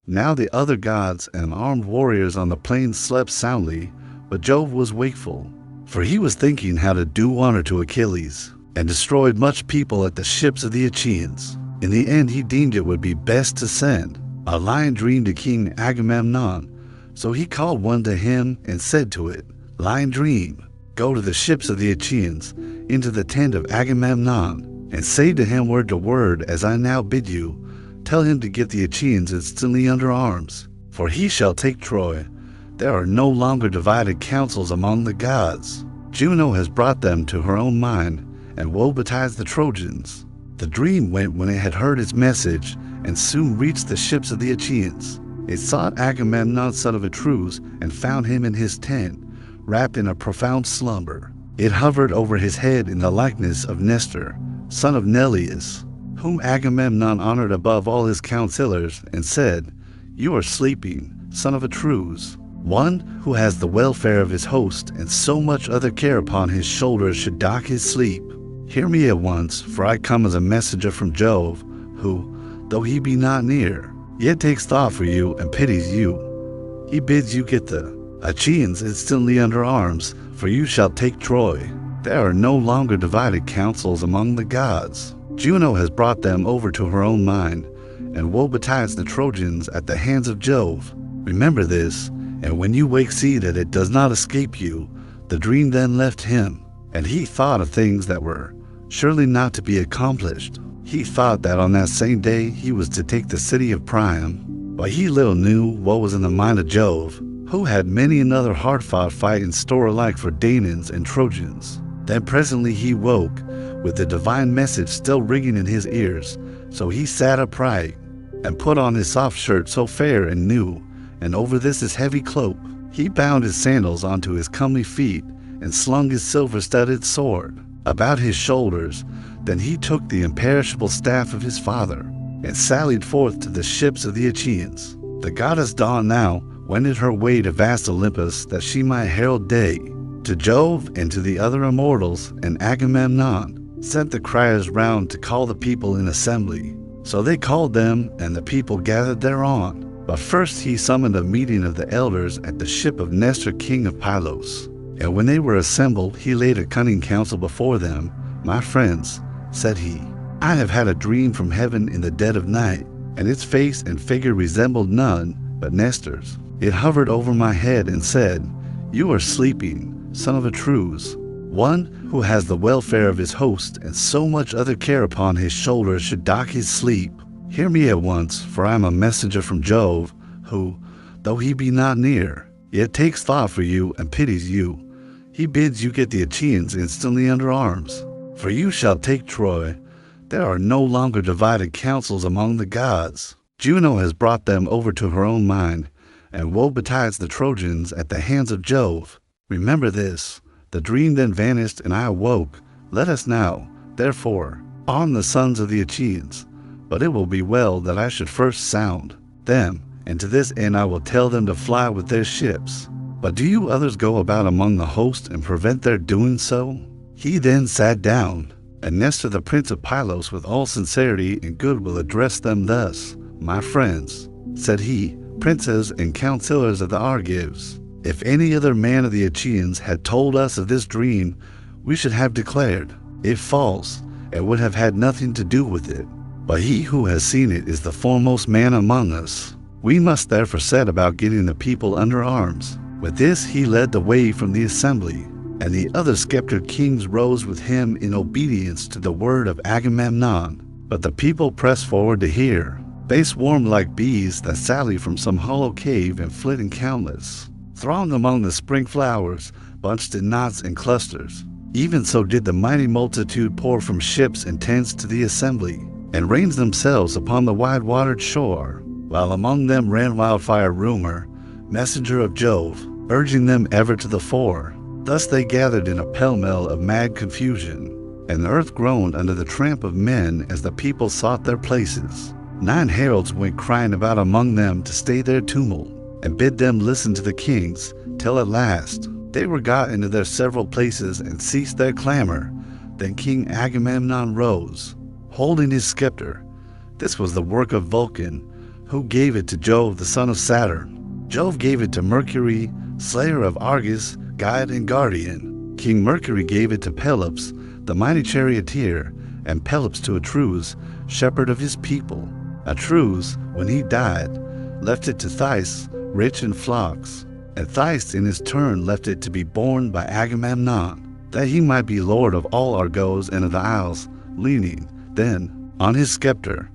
Now the other gods and armed warriors on the plain slept soundly, but Jove was wakeful, for he was thinking how to do honor to Achilles, and destroyed much people at the ships of the Achaeans. In the end he deemed it would be best to send a lion dream to King Agamemnon. So he called one to him and said to it, "Lion dream, go to the ships of the Achaeans, into the tent of Agamemnon, and say to him word to word as I now bid you. Tell him to get the Achaeans instantly under arms, for he shall take Troy. There are no longer divided counsels among the gods. Juno has brought them to her own mind, and woe betides the Trojans." The dream went when it had heard its message, and soon reached the ships of the Achaeans. It sought Agamemnon son of Atreus, and found him in his tent, wrapped in a profound slumber. It hovered over his head in the likeness of Nestor, son of Neleus, whom Agamemnon honored above all his counselors, and said, "You are sleeping, son of Atreus. One who has the welfare of his host and so much other care upon his shoulders should dock his sleep. Hear me at once, for I come as a messenger from Jove, who, though he be not near, yet takes thought for you and pities you. He bids you get the Achaeans instantly under arms, for you shall take Troy. There are no longer divided counsels among the gods. Juno has brought them over to her own mind, and woe betides the Trojans at the hands of Jove. Remember this, and when you wake see that it does not escape you." The dream then left him, and he thought of things that were surely not to be accomplished. He thought that on that same day he was to take the city of Priam, but he little knew what was in the mind of Jove, who had many another hard-fought fight in store alike for Danaans and Trojans. Then presently he woke, with the divine message still ringing in his ears, so he sat upright, and put on his soft shirt so fair and new, and over this his heavy cloak. He bound his sandals onto his comely feet, and slung his silver-studded sword about his shoulders. Then he took the imperishable staff of his father, and sallied forth to the ships of the Achaeans. The goddess Dawn now wended her way to vast Olympus, that she might herald day to Jove and to the other immortals, and Agamemnon sent the criers round to call the people in assembly. So they called them, and the people gathered thereon. But first he summoned a meeting of the elders at the ship of Nestor king of Pylos. And when they were assembled, he laid a cunning counsel before them. "My friends," said he, "I have had a dream from heaven in the dead of night, and its face and figure resembled none but Nestor's. It hovered over my head and said, 'You are sleeping, son of Atreus. One who has the welfare of his host and so much other care upon his shoulders should dock his sleep. Hear me at once, for I am a messenger from Jove, who, though he be not near, yet takes thought for you and pities you. He bids you get the Achaeans instantly under arms, for you shall take Troy. There are no longer divided counsels among the gods. Juno has brought them over to her own mind, and woe betides the Trojans at the hands of Jove. Remember this." The dream then vanished, and I awoke. Let us now, therefore, arm the sons of the Achaeans. But it will be well that I should first sound them, and to this end I will tell them to fly with their ships. But do you others go about among the host and prevent their doing so." He then sat down, and Nestor the prince of Pylos with all sincerity and goodwill addressed them thus. "My friends," said he, "princes and counselors of the Argives, if any other man of the Achaeans had told us of this dream, we should have declared it false, and would have had nothing to do with it. But he who has seen it is the foremost man among us. We must therefore set about getting the people under arms." With this he led the way from the assembly, and the other sceptred kings rose with him in obedience to the word of Agamemnon. But the people pressed forward to hear. They swarmed like bees that sally from some hollow cave and flit in countless, thronged among the spring flowers, bunched in knots and clusters. Even so did the mighty multitude pour from ships and tents to the assembly, and ranged themselves upon the wide-watered shore, while among them ran wildfire Rumor, messenger of Jove, urging them ever to the fore. Thus they gathered in a pell-mell of mad confusion, and the earth groaned under the tramp of men as the people sought their places. 9 heralds went crying about among them to stay their tumult, and bid them listen to the kings, till at last they were got into their several places and ceased their clamor. Then King Agamemnon rose, holding his scepter. This was the work of Vulcan, who gave it to Jove the son of Saturn. Jove gave it to Mercury, slayer of Argus, guide and guardian. King Mercury gave it to Pelops, the mighty charioteer, and Pelops to Atreus, shepherd of his people. Atreus, when he died, left it to Thais, rich in flocks, and Thais in his turn left it to be borne by Agamemnon, that he might be lord of all Argos and of the Isles, leaning, then, on his scepter.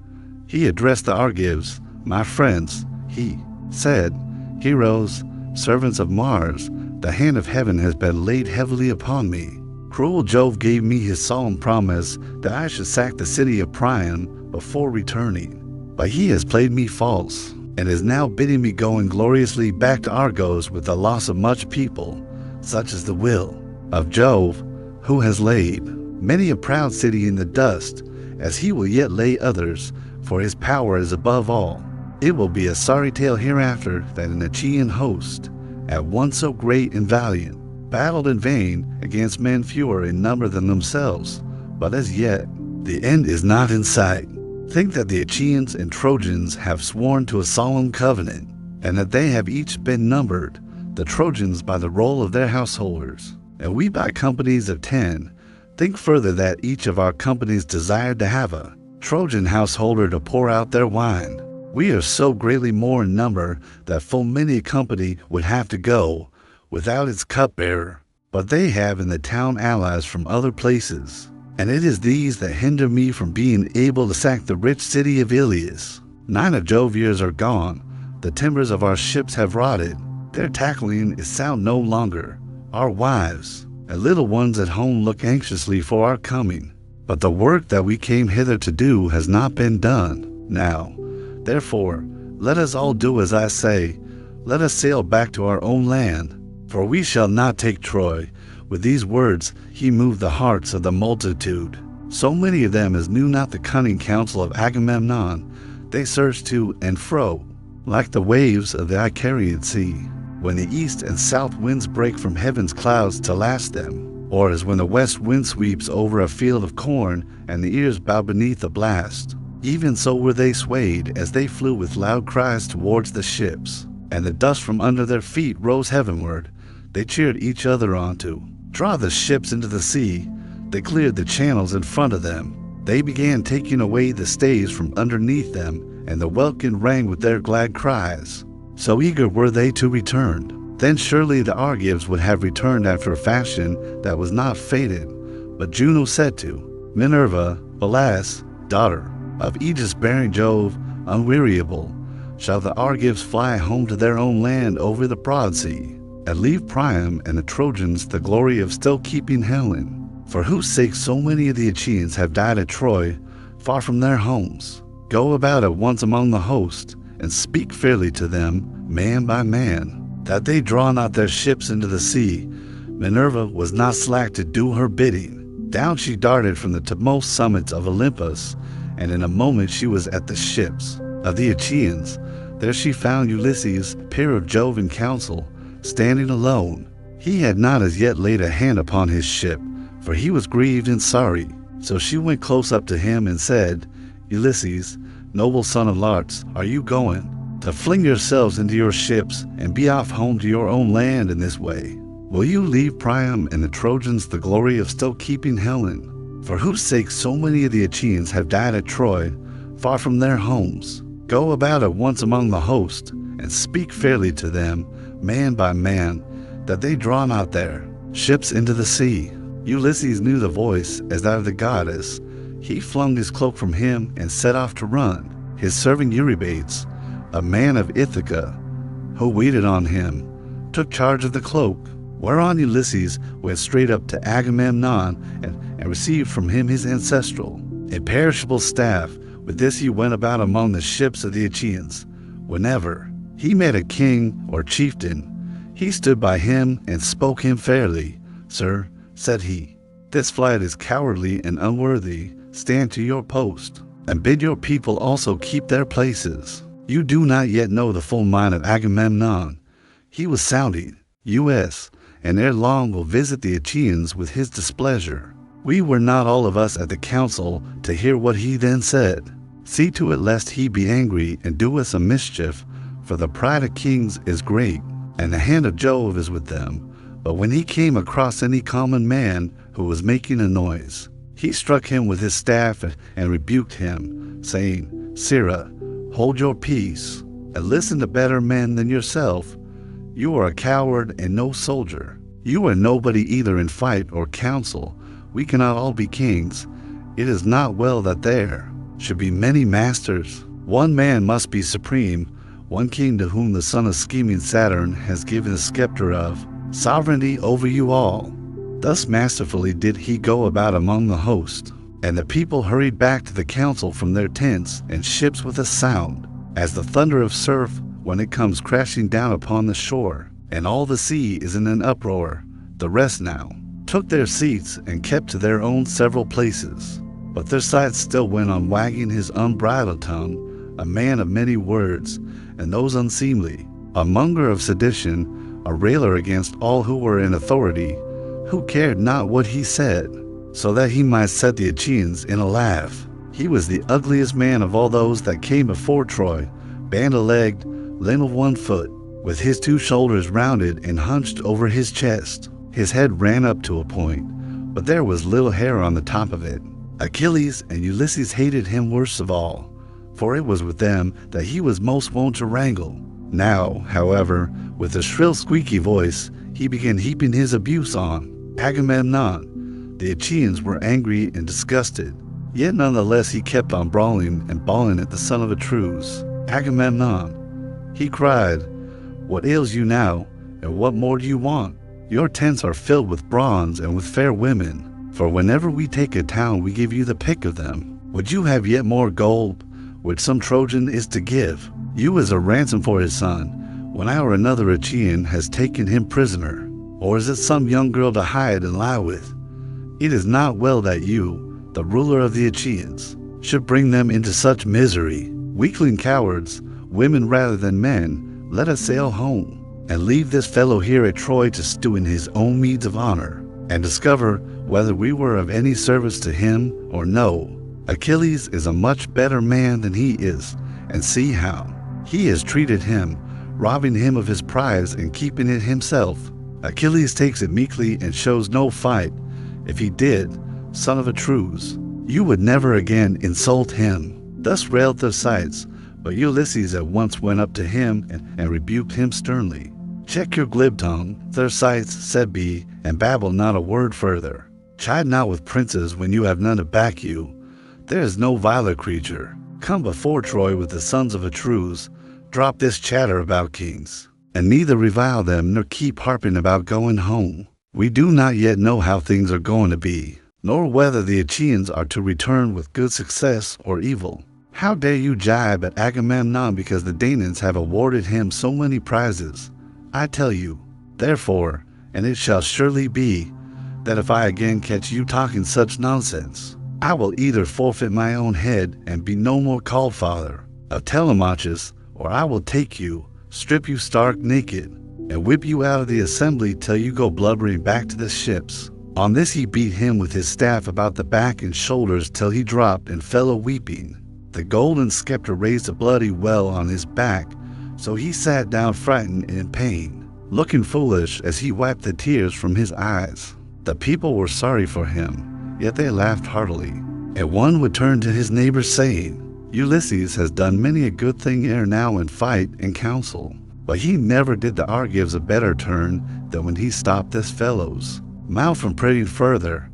He addressed the Argives, my friends, he said, heroes, servants of Mars, the hand of heaven has been laid heavily upon me. Cruel Jove gave me his solemn promise that I should sack the city of Priam before returning. But he has played me false, and is now bidding me go ingloriously back to Argos with the loss of much people. Such is the will of Jove, who has laid many a proud city in the dust, as he will yet lay others, for his power is above all. It will be a sorry tale hereafter that an Achaean host, at once so great and valiant, battled in vain against men fewer in number than themselves. But as yet, the end is not in sight. Think that the Achaeans and Trojans have sworn to a solemn covenant, and that they have each been numbered, the Trojans by the roll of their householders, and we by companies of 10. Think further that each of our companies desired to have a Trojan householder to pour out their wine. We are so greatly more in number that full many a company would have to go without its cupbearer, but they have in the town allies from other places, and it is these that hinder me from being able to sack the rich city of Iliad. 9 of Jove years are gone, the timbers of our ships have rotted, their tackling is sound no longer. Our wives and little ones at home look anxiously for our coming, but the work that we came hither to do has not been done. Now, therefore, let us all do as I say, let us sail back to our own land, for we shall not take Troy. With these words he moved the hearts of the multitude, so many of them as knew not the cunning counsel of Agamemnon. They searched to and fro, like the waves of the Achaean sea, when the east and south winds break from heaven's clouds to lash them, or as when the west wind sweeps over a field of corn and the ears bow beneath the blast. Even so were they swayed as they flew with loud cries towards the ships, and the dust from under their feet rose heavenward. They cheered each other on to draw the ships into the sea. They cleared the channels in front of them. They began taking away the staves from underneath them, and the welkin rang with their glad cries. So eager were they to return. Then surely the Argives would have returned after a fashion that was not fated. But Juno said to Minerva, alas, daughter of Aegis-bearing Jove, unweariable, shall the Argives fly home to their own land over the broad sea, and leave Priam and the Trojans the glory of still keeping Helen, for whose sake so many of the Achaeans have died at Troy, far from their homes. Go about at once among the host, and speak fairly to them, man by man, that they draw not their ships into the sea. Minerva was not slack to do her bidding. Down she darted from the topmost summits of Olympus, and in a moment she was at the ships of the Achaeans. There she found Ulysses, peer of Jove in council, standing alone. He had not as yet laid a hand upon his ship, for he was grieved and sorry. So she went close up to him and said, Ulysses, noble son of Larts, are you going to fling yourselves into your ships and be off home to your own land in this way? Will you leave Priam and the Trojans the glory of still keeping Helen, for whose sake so many of the Achaeans have died at Troy, far from their homes? Go about at once among the host, and speak fairly to them, man by man, that they draw not their ships into the sea. Ulysses knew the voice as that of the goddess. He flung his cloak from him and set off to run. His servant Eurybates, a man of Ithaca, who waited on him, took charge of the cloak, whereon Ulysses went straight up to Agamemnon and received from him his ancestral, imperishable staff. With this he went about among the ships of the Achaeans. Whenever he met a king or chieftain, he stood by him and spoke him fairly. Sir, said he, this flight is cowardly and unworthy. Stand to your post, and bid your people also keep their places. You do not yet know the full mind of Agamemnon. He was sounding US, and ere long will visit the Achaeans with his displeasure. We were not all of us at the council to hear what he then said. See to it lest he be angry and do us a mischief, for the pride of kings is great, and the hand of Jove is with them. But when he came across any common man who was making a noise, he struck him with his staff and rebuked him, saying, Sirrah, hold your peace, and listen to better men than yourself. You are a coward and no soldier. You are nobody either in fight or council. We cannot all be kings. It is not well that there should be many masters. One man must be supreme, one king to whom the son of scheming Saturn has given the scepter of sovereignty over you all. Thus masterfully did he go about among the host, and the people hurried back to the council from their tents and ships with a sound, as the thunder of surf when it comes crashing down upon the shore, and all the sea is in an uproar. The rest now took their seats and kept to their own several places. But Thersites still went on wagging his unbridled tongue, a man of many words, and those unseemly, a monger of sedition, a railer against all who were in authority, who cared not what he said, so that he might set the Achaeans in a laugh. He was the ugliest man of all those that came before Troy, band-legged, lame of one foot, with his two shoulders rounded and hunched over his chest. His head ran up to a point, but there was little hair on the top of it. Achilles and Ulysses hated him worst of all, for it was with them that he was most wont to wrangle. Now, however, with a shrill squeaky voice, he began heaping his abuse on Agamemnon. The Achaeans were angry and disgusted, yet nonetheless he kept on brawling and bawling at the son of Atreus. Agamemnon, he cried, what ails you now, and what more do you want? Your tents are filled with bronze and with fair women. For whenever we take a town, we give you the pick of them. Would you have yet more gold, which some Trojan is to give you as a ransom for his son, when I or another Achaean has taken him prisoner? Or is it some young girl to hide and lie with? It is not well that you, the ruler of the Achaeans, should bring them into such misery. Weakling cowards, women rather than men, let us sail home, and leave this fellow here at Troy to stew in his own meeds of honor, and discover whether we were of any service to him or no. Achilles is a much better man than he is, and see how he has treated him, robbing him of his prize and keeping it himself. Achilles takes it meekly and shows no fight. If he did, son of Atreus, you would never again insult him. Thus railed Thersites, but Ulysses at once went up to him and rebuked him sternly. Check your glib tongue, Thersites, said he, and babble not a word further. Chide not with princes when you have none to back you. There is no viler creature come before Troy with the sons of Atreus. Drop this chatter about kings, and neither revile them nor keep harping about going home. We do not yet know how things are going to be, nor whether the Achaeans are to return with good success or evil. How dare you jibe at Agamemnon because the Danaans have awarded him so many prizes? I tell you, therefore, and it shall surely be, that if I again catch you talking such nonsense, I will either forfeit my own head and be no more called father of Telemachus, or I will take you, strip you stark naked, and whip you out of the assembly till you go blubbering back to the ships. On this he beat him with his staff about the back and shoulders till he dropped and fell a-weeping. The golden scepter raised a bloody well on his back, so he sat down frightened and in pain, looking foolish as he wiped the tears from his eyes. The people were sorry for him, yet they laughed heartily. And one would turn to his neighbor saying, Ulysses has done many a good thing ere now in fight and council, but he never did the Argives a better turn than when he stopped this fellow's mouth from prating further.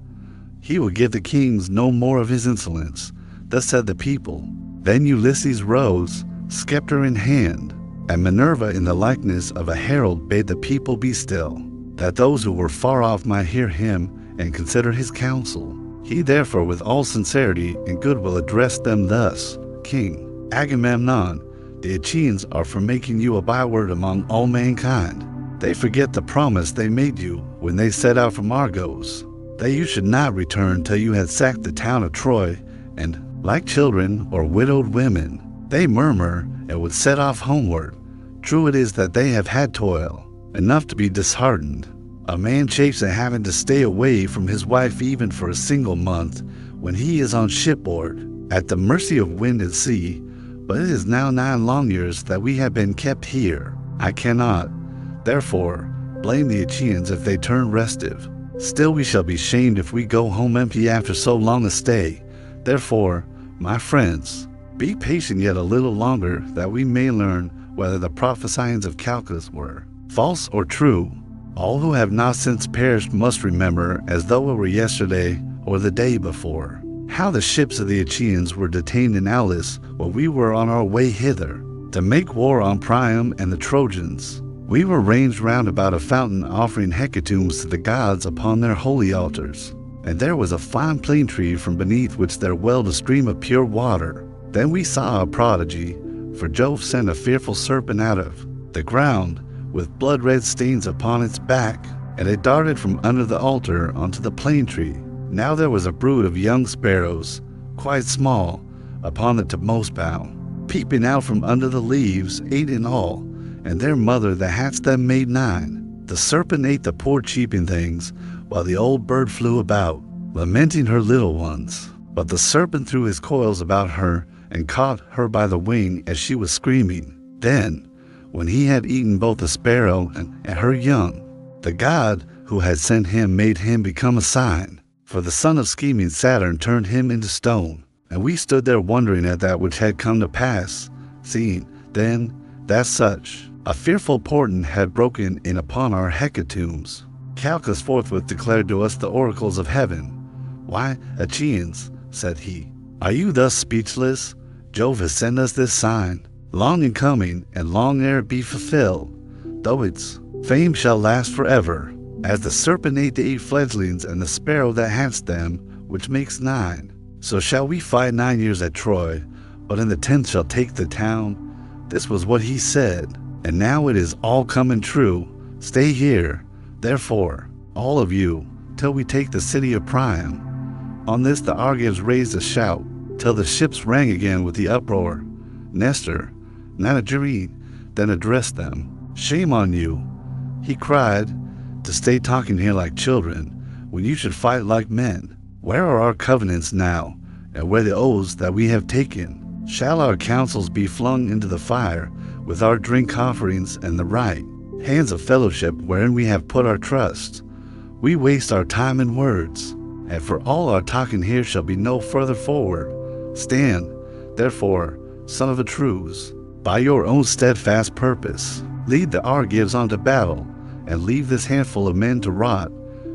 He will give the kings no more of his insolence. Thus said the people. Then Ulysses rose, scepter in hand, and Minerva in the likeness of a herald bade the people be still, that those who were far off might hear him and consider his counsel. He therefore with all sincerity and goodwill addressed them thus, King Agamemnon, the Achaeans are for making you a byword among all mankind. They forget the promise they made you when they set out from Argos, that you should not return till you had sacked the town of Troy, and, like children or widowed women, they murmur and would set off homeward. True it is that they have had toil enough to be disheartened. A man chafes at having to stay away from his wife even for a single month when he is on shipboard. at the mercy of wind and sea, but it is now 9 long years that we have been kept here. I cannot, therefore, blame the Achaeans if they turn restive. Still we shall be shamed if we go home empty after so long a stay. Therefore, my friends, be patient yet a little longer, that we may learn whether the prophesyings of Calchas were false or true. All who have not since perished must remember, as though it were yesterday or the day before, how the ships of the Achaeans were detained in Aulis while we were on our way hither, to make war on Priam and the Trojans. We were ranged round about a fountain, offering hecatombs to the gods upon their holy altars. And there was a fine plane tree, from beneath which there welled a stream of pure water. Then we saw a prodigy, for Jove sent a fearful serpent out of the ground, with blood-red stains upon its back, and it darted from under the altar onto the plane tree. Now there was a brood of young sparrows, quite small, upon the topmost bough, peeping out from under the leaves, 8 in all, and their mother that hatched them made 9. The serpent ate the poor cheeping things, while the old bird flew about, lamenting her little ones. But the serpent threw his coils about her, and caught her by the wing as she was screaming. Then, when he had eaten both the sparrow and her young, the god who had sent him made him become a sign. For the son of scheming Saturn turned him into stone. And we stood there wondering at that which had come to pass, seeing then that such a fearful portent had broken in upon our hecatombs. Calchas forthwith declared to us the oracles of heaven. Why, Achaeans, said he, are you thus speechless? Jove has sent us this sign, long in coming, and long ere it be fulfilled, though its fame shall last forever. As the serpent ate the 8 fledglings, and the sparrow that hatched them, which makes 9, so shall we fight 9 years at Troy, but in the 10th shall take the town. This was what he said, and now it is all coming true. Stay here, therefore, all of you, till we take the city of Priam. On this the Argives raised a shout, till the ships rang again with the uproar. Nestor, Nanagerine, then addressed them. Shame on you, he cried, to stay talking here like children, when you should fight like men. Where are our covenants now, and where the oaths that we have taken? Shall our counsels be flung into the fire, with our drink offerings and the right hands of fellowship wherein we have put our trust? We waste our time in words, and for all our talking here shall be no further forward. Stand, therefore, son of Atreus, by your own steadfast purpose. Lead the Argives on to battle, and leave this handful of men to rot,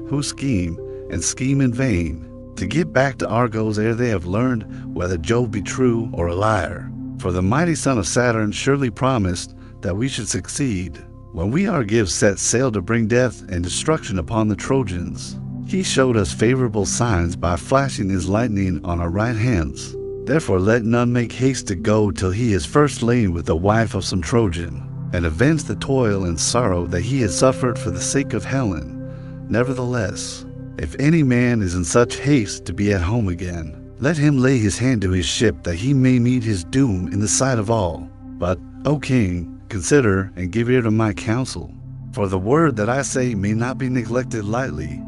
who scheme and scheme in vain, to get back to Argos ere they have learned whether Jove be true or a liar. For the mighty son of Saturn surely promised that we should succeed. When we Argives set sail to bring death and destruction upon the Trojans, he showed us favorable signs by flashing his lightning on our right hands. Therefore let none make haste to go till he is first lain with the wife of some Trojan, and avenge the toil and sorrow that he has suffered for the sake of Helen. Nevertheless, if any man is in such haste to be at home again, let him lay his hand to his ship, that he may meet his doom in the sight of all. But, O king, consider and give ear to my counsel. For the word that I say may not be neglected lightly.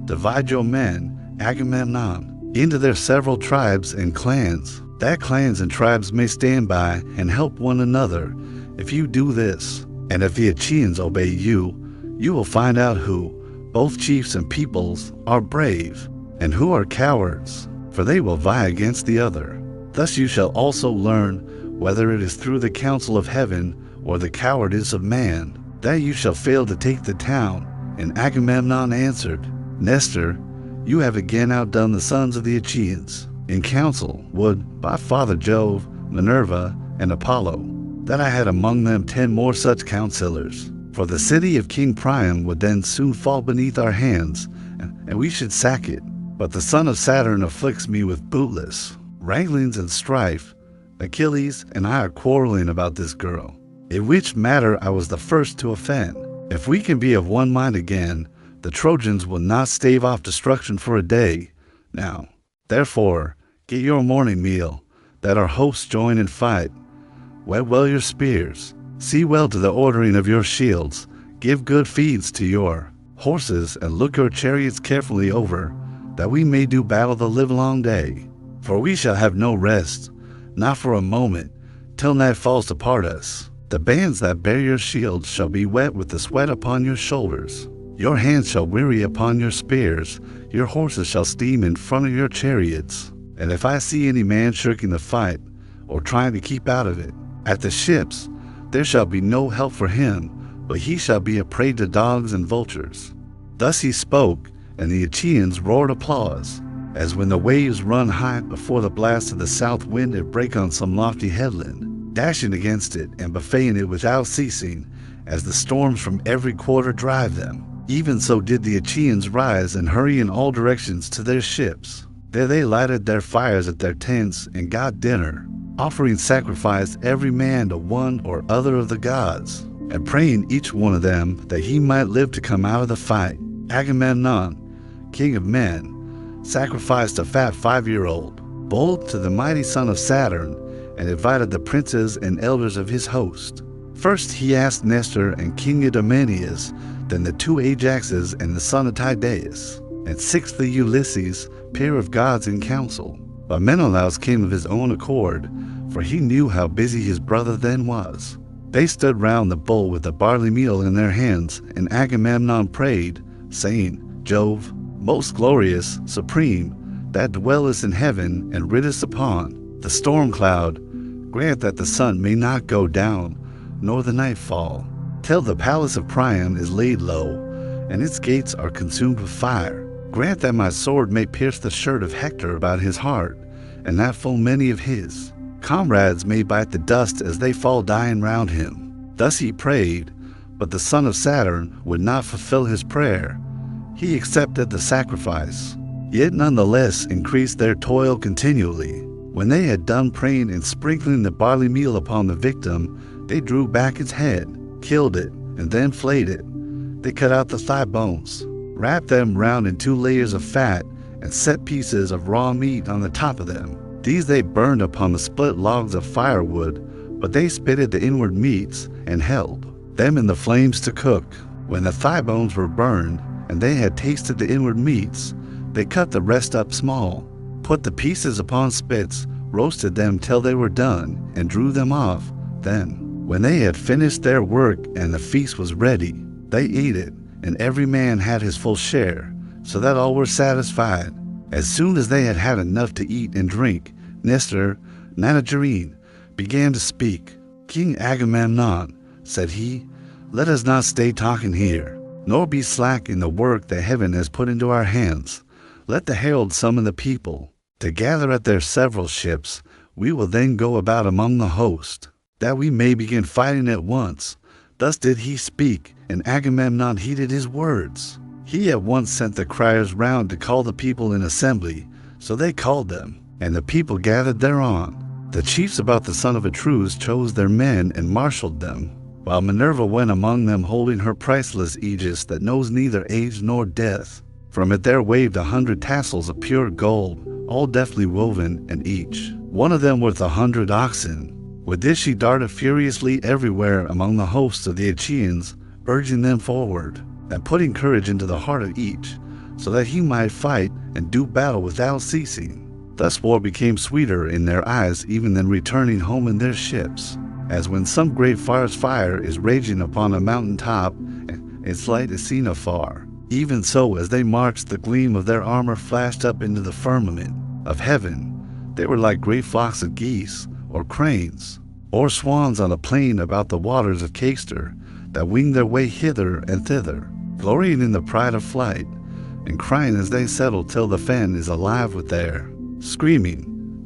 Divide your men, Agamemnon, into their several tribes and clans, that clans and tribes may stand by and help one another. If you do this, and if the Achaeans obey you, you will find out who, both chiefs and peoples, are brave, and who are cowards, for they will vie against the other. Thus you shall also learn whether it is through the counsel of heaven or the cowardice of man that you shall fail to take the town. And Agamemnon answered, Nestor, you have again outdone the sons of the Achaeans. In counsel would, by Father Jove, Minerva, and Apollo, that I had among them 10 more such counselors. For the city of King Priam would then soon fall beneath our hands, and we should sack it. But the son of Saturn afflicts me with bootless wranglings and strife. Achilles and I are quarreling about this girl, in which matter I was the first to offend. If we can be of one mind again, the Trojans will not stave off destruction for a day. Now, therefore, get your morning meal, that our hosts join in fight. Whet well your spears, see well to the ordering of your shields, give good feeds to your horses, and look your chariots carefully over, that we may do battle the livelong day. For we shall have no rest, not for a moment, till night falls to part us. The bands that bear your shields shall be wet with the sweat upon your shoulders. Your hands shall weary upon your spears, your horses shall steam in front of your chariots. And if I see any man shirking the fight, or trying to keep out of it, at the ships there shall be no help for him, but he shall be a prey to dogs and vultures. Thus he spoke, and the Achaeans roared applause, as when the waves run high before the blast of the south wind and break on some lofty headland, dashing against it and buffeting it without ceasing, as the storms from every quarter drive them. Even so did the Achaeans rise and hurry in all directions to their ships. There they lighted their fires at their tents and got dinner, offering sacrifice every man to one or other of the gods, and praying each one of them that he might live to come out of the fight. Agamemnon, king of men, sacrificed a fat 5-year-old bull to the mighty son of Saturn, and invited the princes and elders of his host. First he asked Nestor and King Idomeneus, then the 2 Ajaxes and the son of Tydeus, and sixthly Ulysses, peer of gods in council. But Menelaus came of his own accord, for he knew how busy his brother then was. They stood round the bull with the barley meal in their hands, and Agamemnon prayed, saying, Jove, most glorious, supreme, that dwellest in heaven and riddest upon the storm cloud, grant that the sun may not go down, nor the night fall, till the palace of Priam is laid low, and its gates are consumed with fire. Grant that my sword may pierce the shirt of Hector about his heart, and that full many of his comrades may bite the dust as they fall dying round him. Thus he prayed, but the son of Saturn would not fulfill his prayer. He accepted the sacrifice, yet nonetheless increased their toil continually. When they had done praying and sprinkling the barley meal upon the victim, they drew back its head, killed it, and then flayed it. They cut out the thigh bones, wrapped them round in 2 layers of fat, and set pieces of raw meat on the top of them. These they burned upon the split logs of firewood, but they spitted the inward meats and held them in the flames to cook. When the thigh bones were burned, and they had tasted the inward meats, they cut the rest up small, put the pieces upon spits, roasted them till they were done, and drew them off. Then, when they had finished their work and the feast was ready, they ate it, and every man had his full share, so that all were satisfied. As soon as they had had enough to eat and drink, Nestor, Nanagerine, began to speak. King Agamemnon, said he, let us not stay talking here, nor be slack in the work that heaven has put into our hands. Let the heralds summon the people to gather at their several ships. We will then go about among the host, that we may begin fighting at once. Thus did he speak, and Agamemnon heeded his words. He at once sent the criers round to call the people in assembly, so they called them, and the people gathered thereon. The chiefs about the son of Atreus chose their men and marshaled them, while Minerva went among them holding her priceless aegis that knows neither age nor death. From it there waved 100 tassels of pure gold, all deftly woven, and each one of them worth 100 oxen. With this she darted furiously everywhere among the hosts of the Achaeans, urging them forward, and putting courage into the heart of each, so that he might fight and do battle without ceasing. Thus war became sweeter in their eyes even than returning home in their ships, as when some great forest fire is raging upon a mountain top, and its light is seen afar. Even so, as they marched, the gleam of their armor flashed up into the firmament of heaven. They were like great flocks of geese, or cranes, or swans on a plain about the waters of Castor, that winged their way hither and thither, glorying in the pride of flight, and crying as they settled till the fen is alive with their screaming.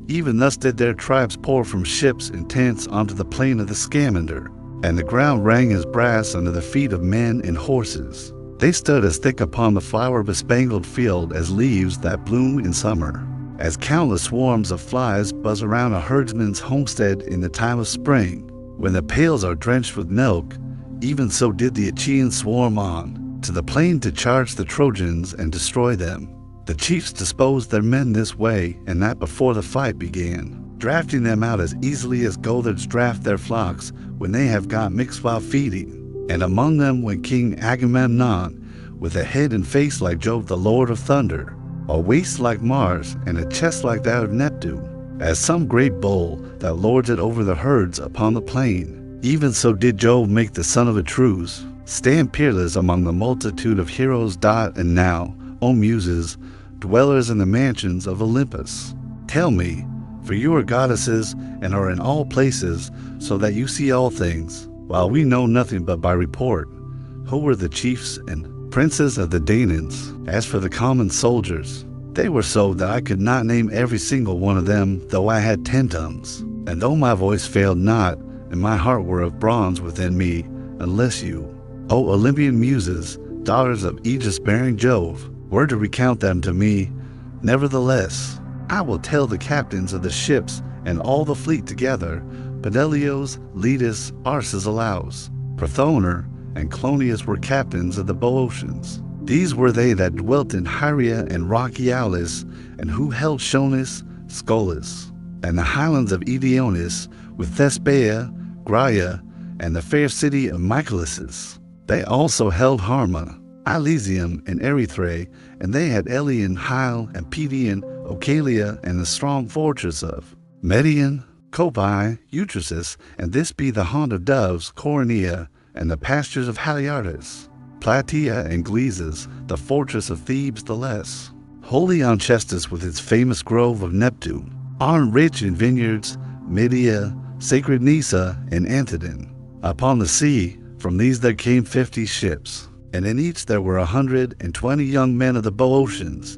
Even thus did their tribes pour from ships and tents onto the plain of the Scamander, and the ground rang as brass under the feet of men and horses. They stood as thick upon the flower-bespangled field as leaves that bloom in summer, as countless swarms of flies buzz around a herdsman's homestead in the time of spring, when the pails are drenched with milk. Even so did the Achaeans swarm on to the plain to charge the Trojans and destroy them. The chiefs disposed their men this way and that before the fight began, drafting them out as easily as goatherds draft their flocks when they have got mixed while feeding. And among them went King Agamemnon, with a head and face like Jove the Lord of Thunder, a waist like Mars, and a chest like that of Neptune, as some great bull that lords it over the herds upon the plain. Even so did Jove make the son of Atreus stand peerless among the multitude of heroes. And now, O Muses, dwellers in the mansions of Olympus, tell me, for you are goddesses and are in all places, so that you see all things, while we know nothing but by report, who were the chiefs and princes of the Danaans. As for the common soldiers, they were so that I could not name every single one of them, though I had 10 tongues, and though my voice failed not, and my heart were of bronze within me, unless you, O Olympian Muses, daughters of Aegis-bearing Jove, were to recount them to me. Nevertheless, I will tell the captains of the ships and all the fleet together, Peneleos, Letus, Arses, Alaus, Prothonor, and Clonius were captains of the Boeotians. These were they that dwelt in Hyria and rocky Aulis, and who held Schonis, Scolis, and the highlands of Edionis, with Thespeia, Graia, and the fair city of Mycalessus. They also held Harma, Elysium, and Erythrae, and they had Elian, Hyle, and Pedian, Ocalia, and the strong fortress of Median, Copi, Eutrosis, and this be the haunt of doves, Coronea, and the pastures of Haliartus, Plataea and Glesis, the fortress of Thebes the less, holy Onchestus with its famous grove of Neptune, Arn rich in vineyards, Media, sacred Nisa, and Antidon. Upon the sea, from these there came 50 ships, and in each there were 120 young men of the Boeotians.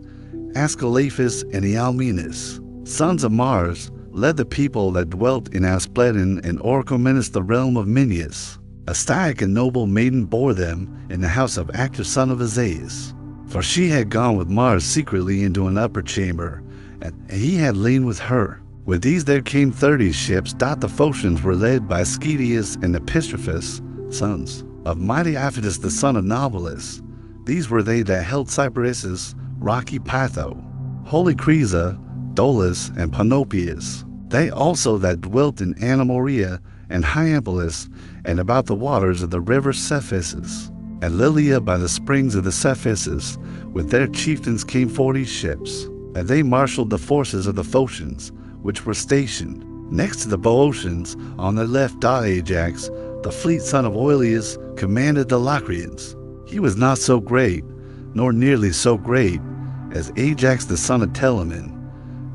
Ascalaphus and Ealmenus, sons of Mars, led the people that dwelt in Aspledon and Orchomenus the realm of Minyas. Astyac, a noble maiden, bore them in the house of Actor son of Azaeus. For she had gone with Mars secretly into an upper chamber, and he had lain with her. With these there came 30 ships. The Phocians were led by Schedius and Epistrophus, sons of mighty Aphitus the son of Naubolus. These were they that held Cypressus, rocky Pytho, holy Crisa, Dolus, and Panopeus. They also that dwelt in Anamoria and Hyampolis, and about the waters of the river Cephissus, and Lilia by the springs of the Cephissus. With their chieftains came 40 ships, and they marshaled the forces of the Phocians, which were stationed next to the Boeotians on their left. Ajax, the fleet son of Oileus, commanded the Locrians. He was not so great, nor nearly so great, as Ajax the son of Telamon.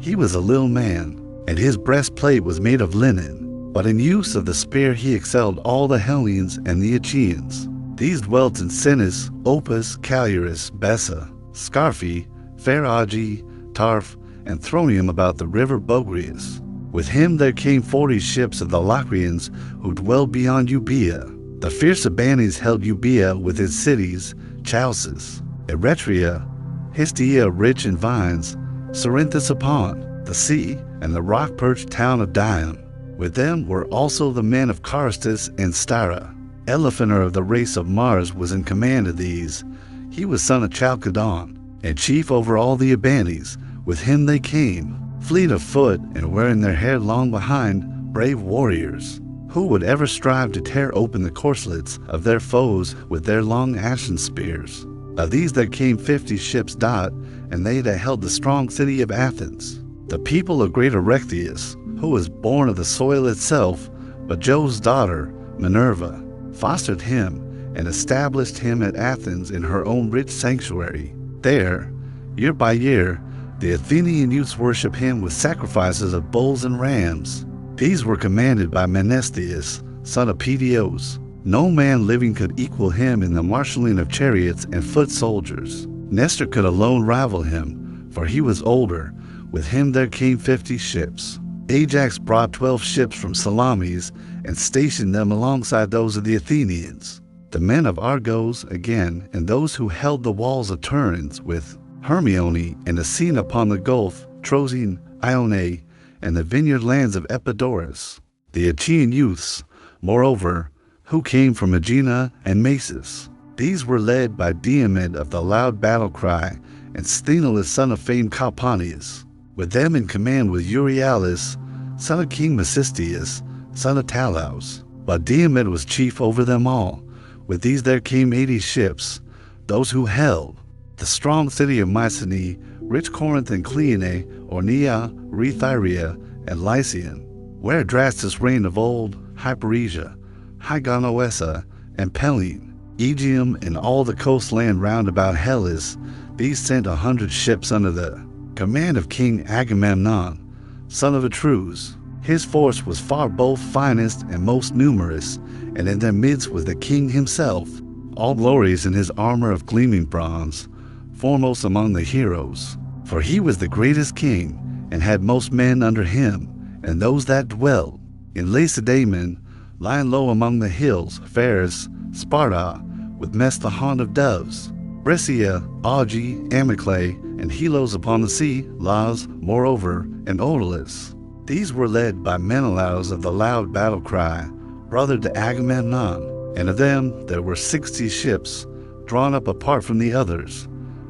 He was a little man, and his breastplate was made of linen. But in use of the spear he excelled all the Hellenes and the Achaeans. These dwelt in Sinis, Opus, Calurus, Bessa, Scarphi, Phaeragi, Tarph, and Thronium about the river Bogrius. With him there came 40 ships of the Locrians who dwelled beyond Euboea. The fierce Abanes held Euboea with its cities, Chalcis, Eretria, Histia rich in vines, Cerinthus upon the sea, and the rock-perched town of Dium. With them were also the men of Carystus and Styra. Elephaner of the race of Mars was in command of these. He was son of Chalcedon, and chief over all the Abanes. With him they came, fleet of foot and wearing their hair long behind, brave warriors, who would ever strive to tear open the corselets of their foes with their long ashen spears. Of these there came 50 ships, and they that held the strong city of Athens. The people of great Erechtheus, who was born of the soil itself, but Jove's daughter, Minerva, fostered him and established him at Athens in her own rich sanctuary. There, year by year, the Athenian youths worship him with sacrifices of bulls and rams. These were commanded by Menestheus, son of Pedios. No man living could equal him in the marshalling of chariots and foot soldiers. Nestor could alone rival him, for he was older. With him there came 50 ships. Ajax brought 12 ships from Salamis and stationed them alongside those of the Athenians. The men of Argos, again, and those who held the walls of Turns, with Hermione and the scene upon the Gulf, Trojan, Ione, and the vineyard lands of Epidaurus. The Achaean youths, moreover, who came from Aegina and Masus. These were led by Diomed of the loud battle cry, and Sthenelus son of famed Calpurnius. With them in command was Euryalus, son of King Mecisteus, son of Talaus. But Diomed was chief over them all. With these there came 80 ships, those who held the strong city of Mycenae, rich Corinth and Cleone, Ornea, Rethyria, and Lycian, where Drastus reigned of old, Hyperesia, Hygonoessa, and Pellene, Aegeum, and all the coastland round about Hellas. These sent 100 ships under the command of King Agamemnon, son of Atreus. His force was far both finest and most numerous, and in their midst was the king himself, all glorious in his armor of gleaming bronze, foremost among the heroes. For he was the greatest king, and had most men under him, and those that dwelt in Lacedaemon, lying low among the hills, Pharis, Sparta, with Mess the haunt of doves, Brescia, Auge, Amyclae, and Helos upon the sea, Las, moreover, and Odysseus. These were led by Menelaus of the loud battle cry, brother to Agamemnon, and of them there were 60 ships, drawn up apart from the others.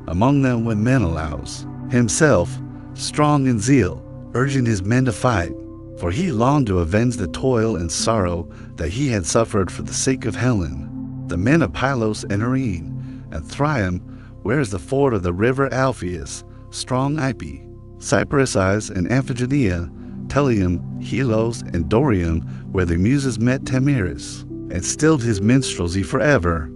Among them went Menelaus, himself, strong in zeal, urging his men to fight, for he longed to avenge the toil and sorrow that he had suffered for the sake of Helen, the men of Pylos and Arene, and Thryum, where is the ford of the river Alpheus, strong Ipe, Cypresses and Amphigenia, Telium, Helos, and Dorium, where the Muses met Tamiris, and stilled his minstrelsy forever.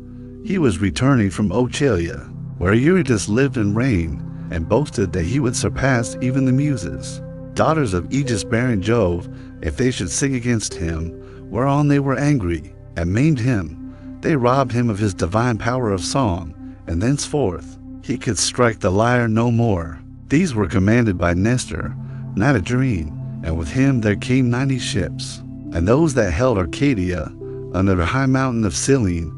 He was returning from Oechalia, where Eurytus lived and reigned, and boasted that he would surpass even the Muses, daughters of Aegis-bearing Jove, if they should sing against him, whereon they were angry, and maimed him. They robbed him of his divine power of song, and thenceforth he could strike the lyre no more. These were commanded by Nestor, Nidagerine, and with him there came 90 ships, and those that held Arcadia, under the high mountain of Cyllene,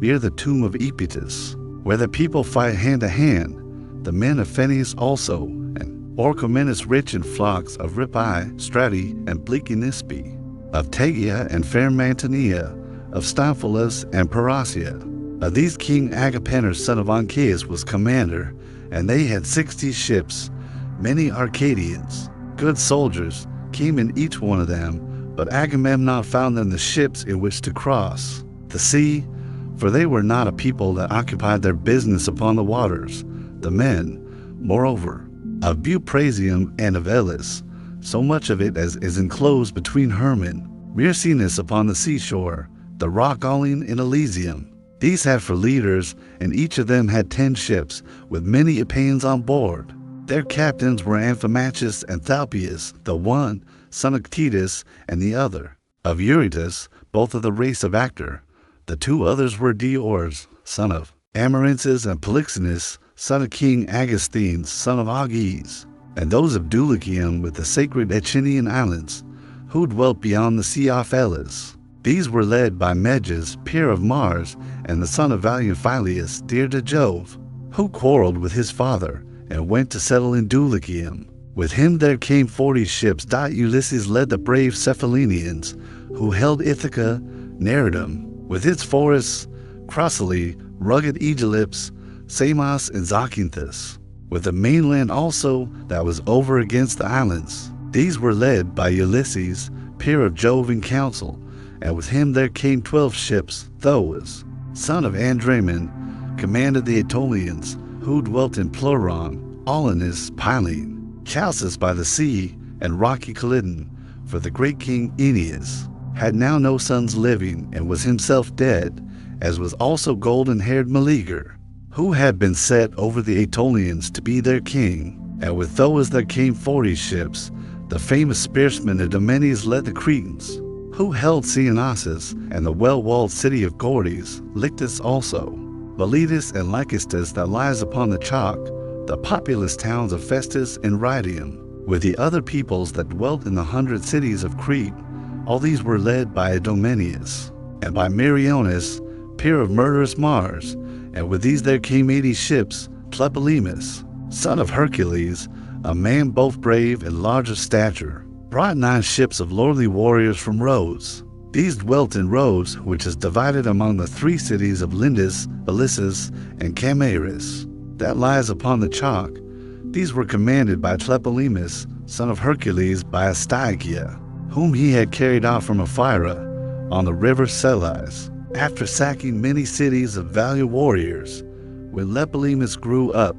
near the tomb of Epetus, where the people fight hand to hand, the men of Pheneus also, and Orchomenus rich in flocks of Rippi, Strati, and Bleakinispi, of Tegia and fair Mantinea, of Stymphalus and Parasia. Of these King Agapenor son of Ancaeus was commander, and they had 60 ships. Many Arcadians, good soldiers, came in each one of them, but Agamemnon found them the ships in which to cross the sea, for they were not a people that occupied their business upon the waters. The men, moreover, of Buprasium and of Elis, so much of it as is enclosed between Hermon, Myrsinus upon the seashore, the rock Olin in Elysium. These had for leaders, and each of them had 10 ships, with many Epeans on board. Their captains were Amphimachus and Thalpius, the one, son of Ctetus, and the other, of Eurytus, both of the race of Actor. The two others were Diores, son of Amarensis, and Polixenus, son of King Agasthenes, son of Auges, and those of Dulichium with the sacred Achaean islands, who dwelt beyond the sea off Elis. These were led by Meges, peer of Mars, and the son of valiant Phyleus, dear to Jove, who quarreled with his father, and went to settle in Dulichium. With him there came 40 ships. Ulysses led the brave Cephalenians, who held Ithaca, Neridum, with its forests, Crocyle, rugged Aegyptus, Samos, and Zacynthus, with the mainland also that was over against the islands. These were led by Ulysses, peer of Jove in council, and with him there came 12 ships. Thoas, son of Andramon, commanded the Aetolians, who dwelt in Pleuron, Aulinus, Pylene, Chalcis by the sea, and rocky Calydon, for the great king Aeneas had now no sons living, and was himself dead, as was also golden-haired Meleager, who had been set over the Aetolians to be their king. And with Thoas there came 40 ships. The famous spearsman Idomeneus led the Cretans, who held Cyanesus and the well-walled city of Gordes, Lyctus also, Miletus and Lycustus that lies upon the chalk, the populous towns of Festus and Rhydium, with the other peoples that dwelt in the 100 cities of Crete. All these were led by Idomeneus, and by Meriones, peer of murderous Mars, and with these there came 80 ships. Tlepolemus, son of Hercules, a man both brave and large of stature, brought 9 ships of lordly warriors from Rhodes. These dwelt in Rhodes, which is divided among the 3 cities of Lindus, Elissus, and Camairis, that lies upon the chalk. These were commanded by Tlepolemus, son of Hercules, by Astyagia, whom he had carried out from Ephyra on the river Selais, after sacking many cities of valiant warriors. When Tlepolemus grew up,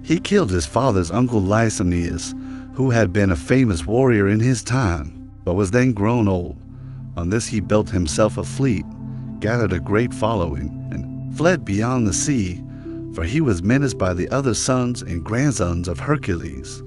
He killed his father's uncle Lysimachus, who had been a famous warrior in his time, but was then grown old. On this he built himself a fleet, gathered a great following, and fled beyond the sea, for he was menaced by the other sons and grandsons of Hercules.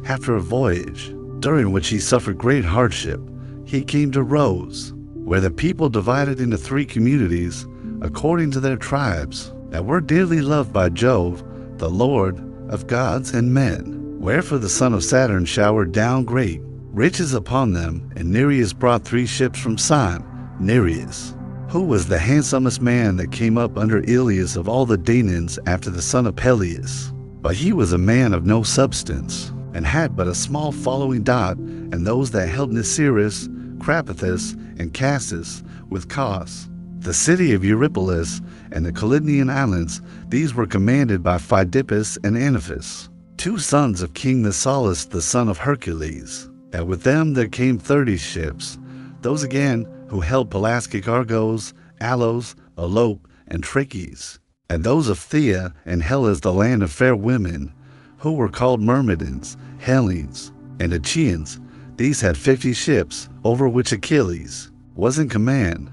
After a voyage, during which he suffered great hardship, he came to Rhodes, where the people divided into 3 communities according to their tribes, and were dearly loved by Jove, the Lord of gods and men. Wherefore the son of Saturn showered down great riches upon them, and Nereus brought 3 ships from Syme, Nereus, who was the handsomest man that came up under Iliad of all the Danaans after the son of Peleus. But he was a man of no substance, and had but a small following dot, and those that held Nisyrus, Crapathus, and Cassis, with Cos, the city of Eurypylus, and the Calydnian islands. These were commanded by Pheidippas and Anaphis, 2 sons of King Nisaulus the son of Hercules. And with them there came 30 ships, those again who held Pelasgic Argos, Alos, Alope, and Trachis, and those of Thea and Hellas, the land of fair women, who were called Myrmidons, Hellenes, and Achaeans. These had 50 ships, over which Achilles was in command.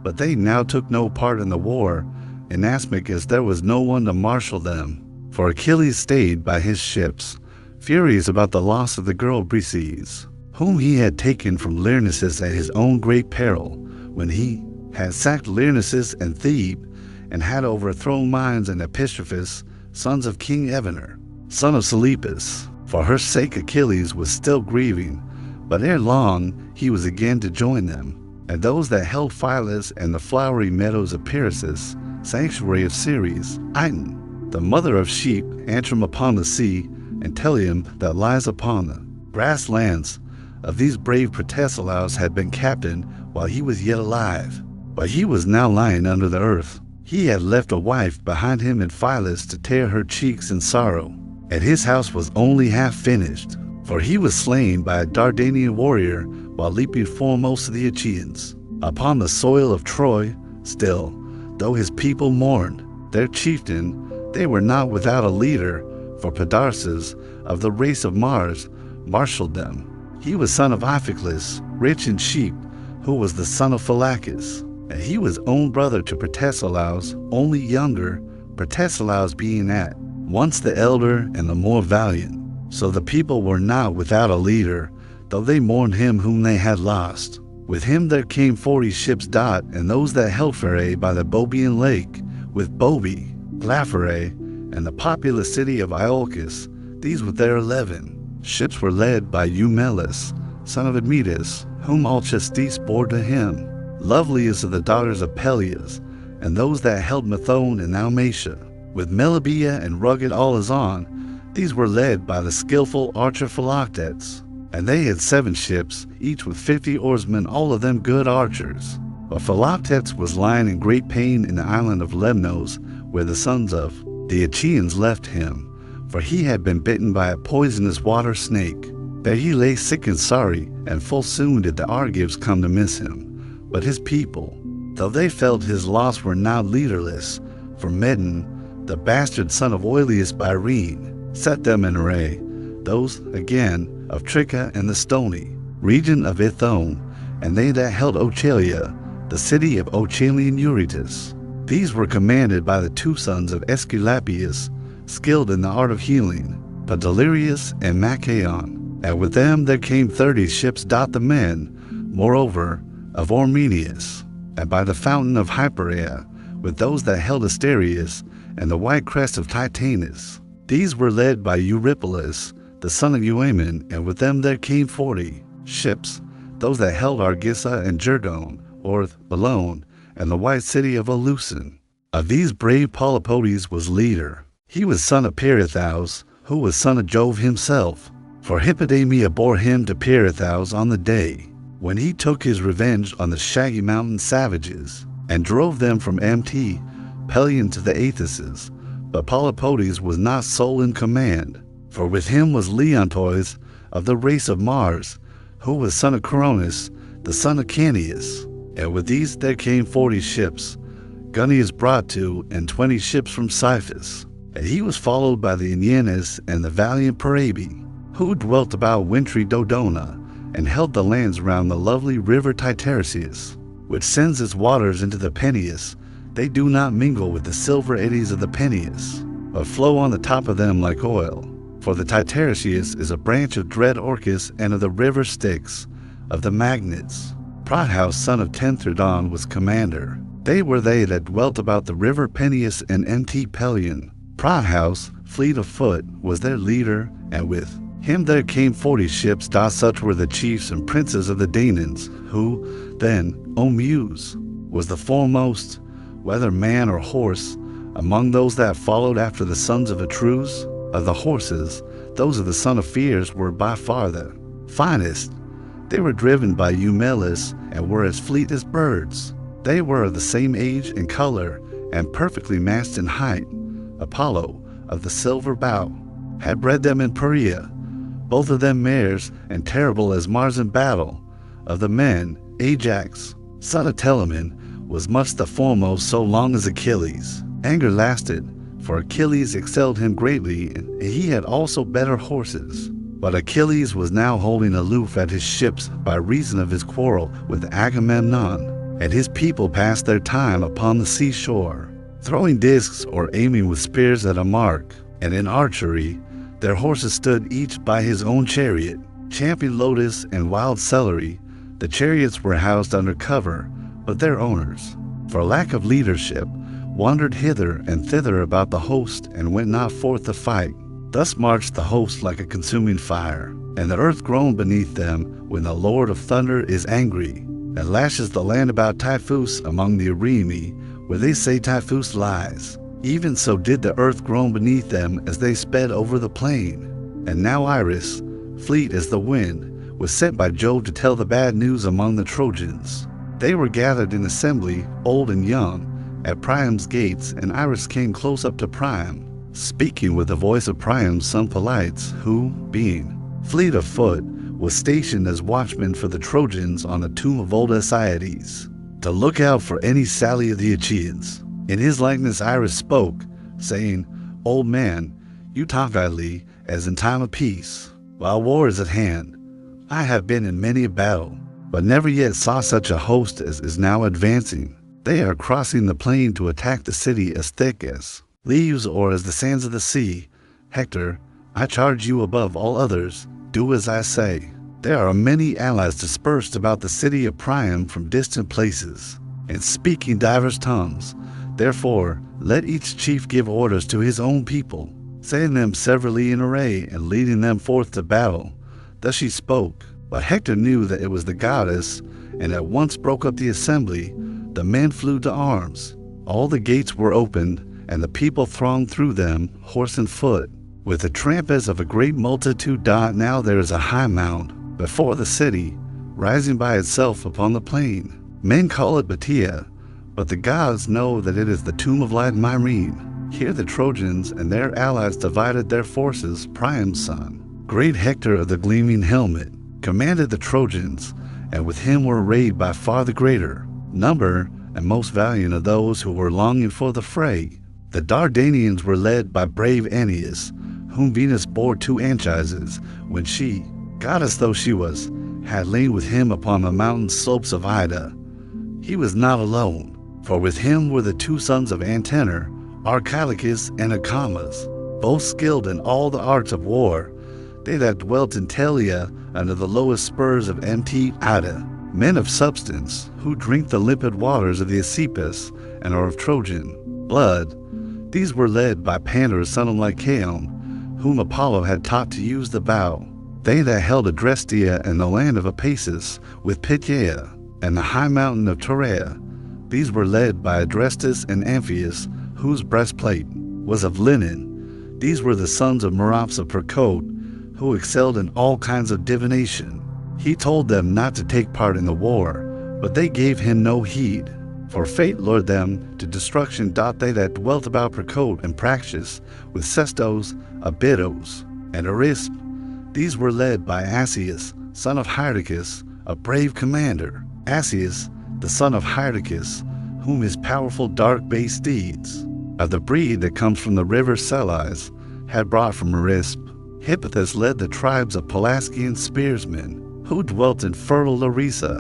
But they now took no part in the war, inasmuch as there was no one to marshal them. For Achilles stayed by his ships, furious about the loss of the girl Briseis, whom he had taken from Lyrnessus at his own great peril, when he had sacked Lyrnessus and Thebe, and had overthrown Mines and Epistrophus, sons of King Evener, son of Seleucus. For her sake Achilles was still grieving, but ere long he was again to join them. And those that held Phyllis and the flowery meadows of Pyrrhus, sanctuary of Ceres, Iton, the mother of sheep, Antrim upon the sea, and Telium that lies upon the grass lands. Of these brave Protesilaus had been captain while he was yet alive, but he was now lying under the earth. He had left a wife behind him in Phyllis to tear her cheeks in sorrow, and his house was only half finished, for he was slain by a Dardanian warrior while leaping foremost of the Achaeans upon the soil of Troy. Still, though his people mourned their chieftain, they were not without a leader, for Podarces of the race of Mars marshaled them. He was son of Iphiclus, rich in sheep, who was the son of Phylacus, and he was own brother to Protesilaus, only younger, Protesilaus being at once the elder and the more valiant. So the people were not without a leader, though they mourned him whom they had lost. With him there came 40 ships dot, and those that held Pherae by the Boeotian lake, with Bobi, Glaphyrae, and the populous city of Iolcus. These with their 11 ships were led by Eumelus, son of Admetus, whom Alcestis bore to him, loveliest of the daughters of Peleus, and those that held Methone and Dalmatia, with Melibea and rugged Alazon. These were led by the skillful archer Philoctetes, and they had 7 ships, each with 50 oarsmen, all of them good archers. But Philoctetes was lying in great pain in the island of Lemnos, where the sons of the Achaeans left him, for he had been bitten by a poisonous water snake. There he lay sick and sorry, and full soon did the Argives come to miss him. But his people, though they felt his loss, were now leaderless, for Medon, the bastard son of Oileus by Rhene, set them in array, those again of Tricca and the Stony, region of Ithome, and they that held Ochelia, the city of Ochalian Eurytus. These were commanded by the 2 sons of Aesculapius, skilled in the art of healing, Podalirius and Machaon. And with them there came 30 ships dot the men, moreover, of Ormenius, and by the fountain of Hyperea, with those that held Asterius, and the white crest of Titanus. These were led by Eurypylus, the son of Euaemon, and with them there came 40 ships, those that held Argissa and Jerdon, or Bellone, and the white city of Olucin. Of these brave Polypotes was leader. He was son of Pirithous, who was son of Jove himself, for Hippodamia bore him to Pirithous on the day when he took his revenge on the shaggy mountain savages, and drove them from Mt. Pelion to the Aethuses. But Polypotes was not sole in command, for with him was Leontois of the race of Mars, who was son of Coronis, the son of Canius. And with these there came 40 ships, Gunnius brought to, and 20 ships from Cyphus. and he was followed by the Aeneas and the valiant Parabi, who dwelt about wintry Dodona, and held the lands around the lovely river Titaresius, which sends its waters into the Peneus. They do not mingle with the silver eddies of the Peneus, but flow on the top of them like oil. For the Titaresius is a branch of dread Orcus and of the river Styx, of the Magnates. Proudhouse son of Tenthredon was commander. They were they that dwelt about the river Peneus and Mt. Pelion. Proudhouse, fleet of foot, was their leader, and with him there came 40 ships. Such were the chiefs and princes of the Danaans, who then, O Muse, was the foremost, whether man or horse, among those that followed after the sons of Atreus. Of the horses, those of the son of Pheres were by far the finest. They were driven by Eumelus, and were as fleet as birds. They were of the same age and color, and perfectly matched in height. Apollo, of the silver bow, had bred them in Perea, both of them mares, and terrible as Mars in battle. Of the men, Ajax, son of Telamon, was much the foremost so long as Achilles. Anger lasted, for Achilles excelled him greatly, and he had also better horses. But Achilles was now holding aloof at his ships by reason of his quarrel with Agamemnon, and his people passed their time upon the seashore, throwing discs or aiming with spears at a mark. And in archery, their horses stood each by his own chariot. Champion lotus and wild celery, the chariots were housed under cover, but their owners, for lack of leadership, wandered hither and thither about the host, and went not forth to fight. Thus marched the host like a consuming fire, and the earth groaned beneath them when the Lord of thunder is angry, and lashes the land about Typhus among the Arimi, where they say Typhus lies. Even so did the earth groan beneath them as they sped over the plain. And now Iris, fleet as the wind, was sent by Jove to tell the bad news among the Trojans. They were gathered in assembly, old and young, at Priam's gates, and Iris came close up to Priam, speaking with the voice of Priam's son Polites, who, being fleet of foot, was stationed as watchman for the Trojans on the tomb of old Alcides, to look out for any sally of the Achaeans. In his likeness Iris spoke, saying, Old man, you talk idly, as in time of peace, while war is at hand. I have been in many a battle, but never yet saw such a host as is now advancing. They are crossing the plain to attack the city as thick as leaves or as the sands of the sea. Hector, I charge you above all others, do as I say. There are many allies dispersed about the city of Priam from distant places, and speaking divers tongues. Therefore, let each chief give orders to his own people, setting them severally in array and leading them forth to battle. Thus she spoke, but Hector knew that it was the goddess, and at once broke up the assembly. The men flew to arms. All the gates were opened, and the people thronged through them, horse and foot, with the tramp as of a great multitude. Now there is a high mound before the city, rising by itself upon the plain. Men call it Batia, but the gods know that it is the tomb of light Myrene. Here the Trojans and their allies divided their forces. Priam's son, great Hector of the gleaming helmet, commanded the Trojans, and with him were arrayed by far the greater number and most valiant of those who were longing for the fray. The Dardanians were led by brave Aeneas, whom Venus bore 2 Anchises, when she, goddess though she was, had lain with him upon the mountain slopes of Ida. He was not alone, for with him were the 2 sons of Antenor, Archilochus and Acamas, both skilled in all the arts of war, they that dwelt in Telia under the lowest spurs of Mt. Ida, men of substance, who drink the limpid waters of the Aesepus and are of Trojan blood. These were led by Pandarus son of Lycaon, whom Apollo had taught to use the bow. They that held Adrestia and the land of Apasus with Pityeia and the high mountain of Torea. These were led by Adrestus and Amphius, whose breastplate was of linen. These were the sons of Merops of Percote, who excelled in all kinds of divination. He told them not to take part in the war, but they gave him no heed, for fate lured them to destruction. They that dwelt about Percote and Praxis with Sestos, Abydos, and Arisp. These were led by Asius, son of Hyrtacus, a brave commander. Asius, the son of Hyrtacus, whom his powerful dark-based steeds of the breed that comes from the river Selais, had brought from Merisp. Hippothous led the tribes of Pelasgian spearsmen, who dwelt in fertile Larissa,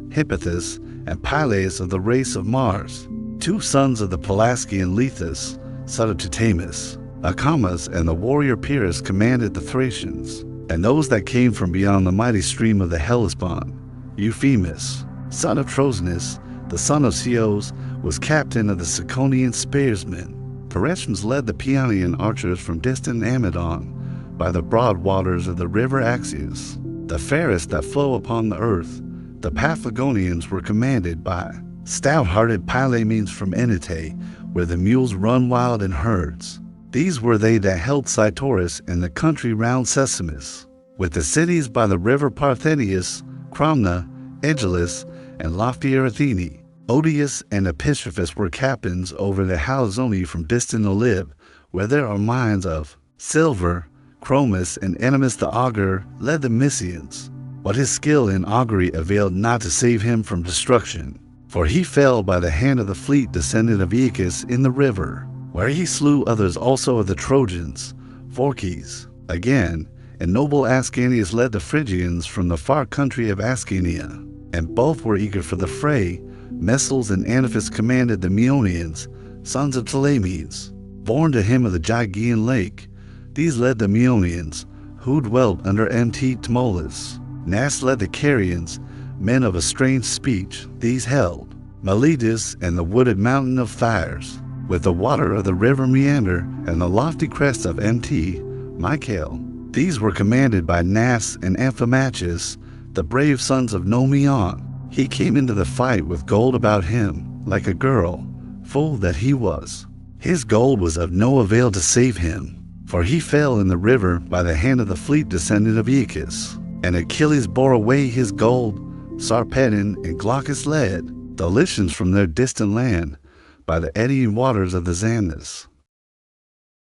Hippothous and Pylades of the race of Mars, two sons of the Pelasgian Lethus, son of Tutamus. Acamas and the warrior Pyrrhus commanded the Thracians, and those that came from beyond the mighty stream of the Hellespont. Euphemus, son of Trojanus, the son of Ceos, was captain of the Ciconian spearsmen. Peresians led the Paeonian archers from distant Amydon by the broad waters of the river Axius, the fairest that flow upon the earth. The Paphlagonians were commanded by stout-hearted Pylaemenes from Enete, where the mules run wild in herds. These were they that held Cytorus and the country round Sesamus, with the cities by the river Parthenius, Cromna, Aegilis, and loftier Athene. Odius and Epistrophus were captains over the Halizoni from distant Olib, where there are mines of silver. Chromis and Ennomus the augur led the Mysians, but his skill in augury availed not to save him from destruction, for he fell by the hand of the fleet descendant of Aeacus in the river, where he slew others also of the Trojans, Phorcys. Again, and noble Ascanius led the Phrygians from the far country of Ascania, and both were eager for the fray. Messals and Anaphis commanded the Meonians, sons of Telemedes, born to him of the Gygaean lake. These led the Meonians, who dwelt under Mt. Tmolus. Nas led the Carians, men of a strange speech. These held Miletus and the wooded mountain of Thyrs, with the water of the river Meander and the lofty crest of Mt. Michael. These were commanded by Nas and Amphimachus, the brave sons of Nomion. He came into the fight with gold about him, like a girl, fool that he was. His gold was of no avail to save him, for he fell in the river by the hand of the fleet descendant of Aeacus. And Achilles bore away his gold. Sarpedon and Glaucus led the Lycians from their distant land by the eddying waters of the Xanthus.